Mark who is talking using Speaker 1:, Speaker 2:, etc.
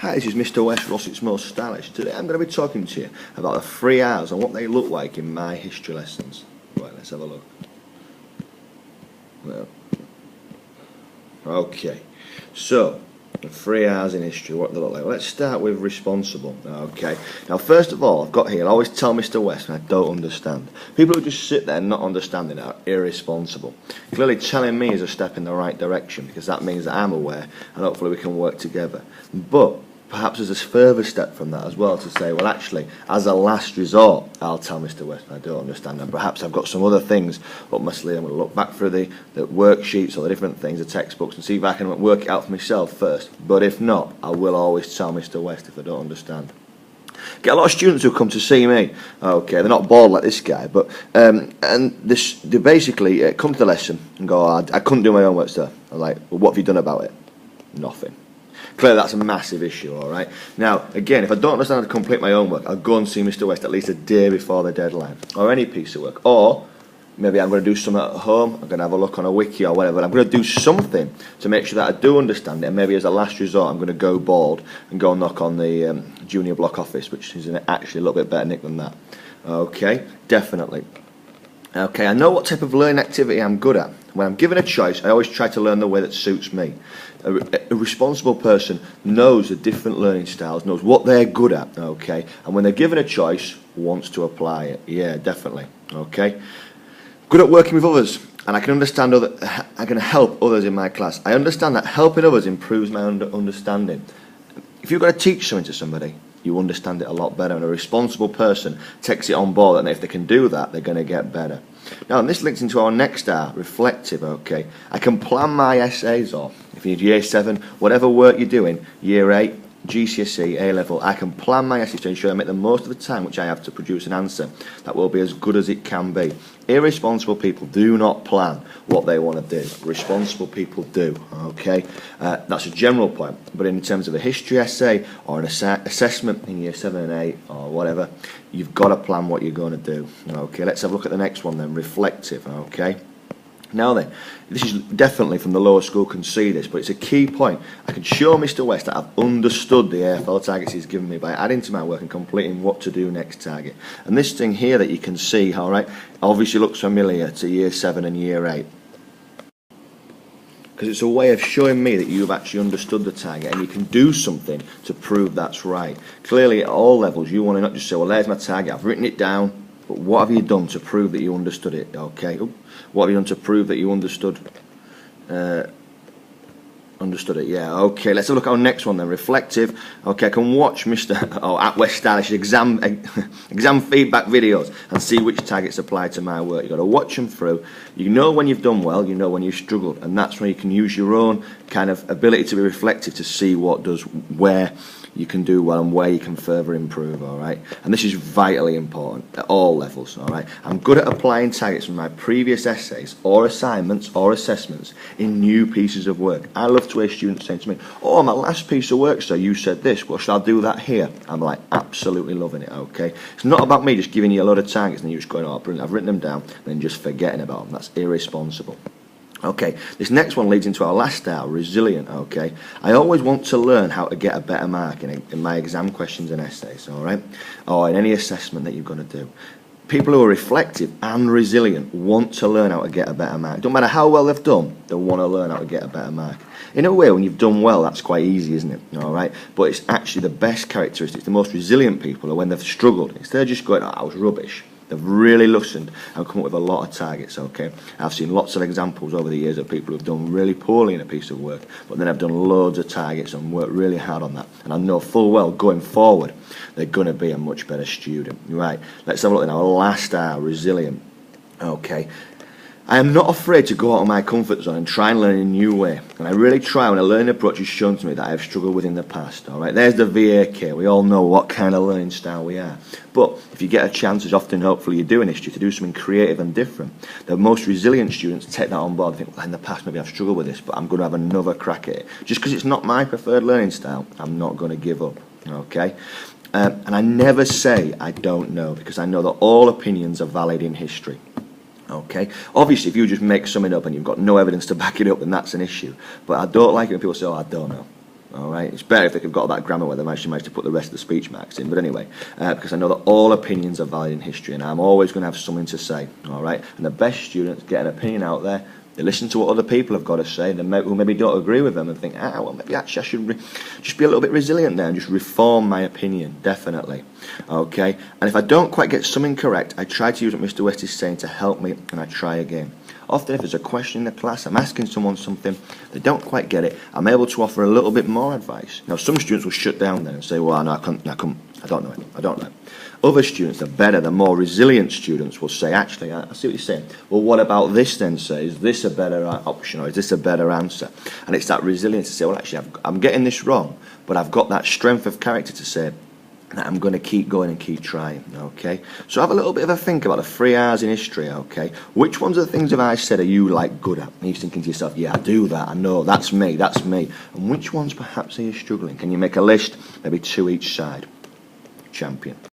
Speaker 1: Hi, this is Mr. West, Rossett's Most Stylish. Today I'm going to be talking to you about the 3 R's and what they look like in my history lessons. Right, let's have a look. Well, okay, so the 3 R's in history, what do they look like? Well, let's start with responsible. Okay, now first of all, I've got here, I always tell Mr. West when I don't understand. People who just sit there not understanding are irresponsible. Clearly telling me is a step in the right direction, because that means that I'm aware and hopefully we can work together. But perhaps there's a further step from that as well, to say, well, actually, as a last resort, I'll tell Mr. West I don't understand, and perhaps I've got some other things up my sleeve. I'm going to look back through the worksheets or the different things, the textbooks, and see if I can work it out for myself first. But if not, I will always tell Mr. West if I don't understand. Get a lot of students who come to see me. Okay, they're not bored like this guy, but they basically come to the lesson and go, oh, I couldn't do my homework, sir. I'm like, well, what have you done about it? Nothing. Clearly that's a massive issue, alright? Now, again, if I don't understand how to complete my own work, I'll go and see Mr. West at least a day before the deadline, or any piece of work. Or, maybe I'm going to do something at home, I'm going to have a look on a wiki or whatever, but I'm going to do something to make sure that I do understand it, and maybe as a last resort I'm going to go bored and go knock on the junior block office, which is actually a little bit better nick than that. Okay, definitely. Okay, I know what type of learning activity I'm good at. When I'm given a choice, I always try to learn the way that suits me. A responsible person knows the different learning styles, knows what they're good at, okay? And when they're given a choice, wants to apply it. Yeah, definitely, okay? Good at working with others, and I can understand I can help others in my class. I understand that helping others improves my understanding. If you've got to teach something to somebody, you understand it a lot better, and a responsible person takes it on board, and if they can do that, they're going to get better. Now, and this links into our next R, reflective, okay? I can plan my essays, or if you need year 7, whatever work you're doing, year 8, GCSE, A-level, I can plan my essays to ensure I make the most of the time which I have to produce an answer that will be as good as it can be. Irresponsible people do not plan what they want to do. Responsible people do, okay? That's a general point, but in terms of a history essay or an assessment in year 7 and 8 or whatever, you've got to plan what you're going to do. Okay, let's have a look at the next one then, reflective, okay? Now then, this is definitely from the lower school can see this, but it's a key point. I can show Mr. West that I've understood the AFL targets he's given me by adding to my work and completing what to do next target. And this thing here that you can see, alright, obviously looks familiar to year 7 and year 8. Because it's a way of showing me that you've actually understood the target and you can do something to prove that's right. Clearly at all levels you want to not just say, well, there's my target, I've written it down, but what have you done to prove that you understood it? Okay. What have you done to prove that you understood it? Yeah. Okay. Let's have a look at our next one then. Reflective. Okay. I can watch Mr. At Westylish exam feedback videos and see which targets apply to my work. You've got to watch them through. You know when you've done well. You know when you've struggled, and that's when you can use your own kind of ability to be reflective to see what does where you can do well and where you can further improve, alright? And this is vitally important at all levels, alright? I'm good at applying targets from my previous essays or assignments or assessments in new pieces of work. I love to hear students saying to me, oh, my last piece of work, sir, you said this, well, shall I do that here? I'm like, absolutely loving it, okay? It's not about me just giving you a load of targets and you just going, oh, brilliant, I've written them down, and then just forgetting about them. That's irresponsible. Okay, this next one leads into our last R, resilient, okay? I always want to learn how to get a better mark in my exam questions and essays, alright? Or in any assessment that you're going to do. People who are reflective and resilient want to learn how to get a better mark. Don't matter how well they've done, they want to learn how to get a better mark. In a way, when you've done well, that's quite easy, isn't it? Alright? But it's actually the best characteristics, the most resilient people are when they've struggled. Instead of just going, oh, I was rubbish. They've really listened and come up with a lot of targets, okay? I've seen lots of examples over the years of people who've done really poorly in a piece of work, but then have done loads of targets and worked really hard on that. And I know full well, going forward, they're going to be a much better student. Right, let's have a look at our last R, resilient. Okay. I am not afraid to go out of my comfort zone and try and learn in a new way. And I really try when a learning approach is shown to me that I have struggled with in the past. Alright, there's the VAK. We all know what kind of learning style we are. But if you get a chance, as often hopefully you do in history, to do something creative and different, the most resilient students take that on board and think, well, in the past maybe I've struggled with this, but I'm going to have another crack at it. Just because it's not my preferred learning style, I'm not going to give up. Okay? And I never say I don't know, because I know that all opinions are valid in history. Okay, obviously if you just make something up and you've got no evidence to back it up, then that's an issue. But I don't like it when people say, oh, I don't know. Alright, it's better if they've got that grammar where they've actually managed to put the rest of the speech marks in. But anyway, because I know that all opinions are valid in history, and I'm always going to have something to say. Alright, and the best students get an opinion out there. They listen to what other people have got to say, who maybe don't agree with them, and think, well, maybe actually I should just be a little bit resilient there and just reform my opinion, definitely. Okay, and if I don't quite get something correct, I try to use what Mr. West is saying to help me, and I try again. Often if there's a question in the class, I'm asking someone something, they don't quite get it, I'm able to offer a little bit more advice. Now some students will shut down then and say, well, no, I don't know it. Other students, the better, the more resilient students will say, actually, I see what you're saying. Well, what about this then, say? Is this a better option, or is this a better answer? And it's that resilience to say, well, actually, I'm getting this wrong, but I've got that strength of character to say that I'm going to keep going and keep trying, okay? So have a little bit of a think about the 3 R's in history, okay? Which ones of the things have I said are you, like, good at? And you're thinking to yourself, yeah, I do that, I know, that's me. And which ones perhaps are you struggling? Can you make a list? Maybe 2 each side. Champion.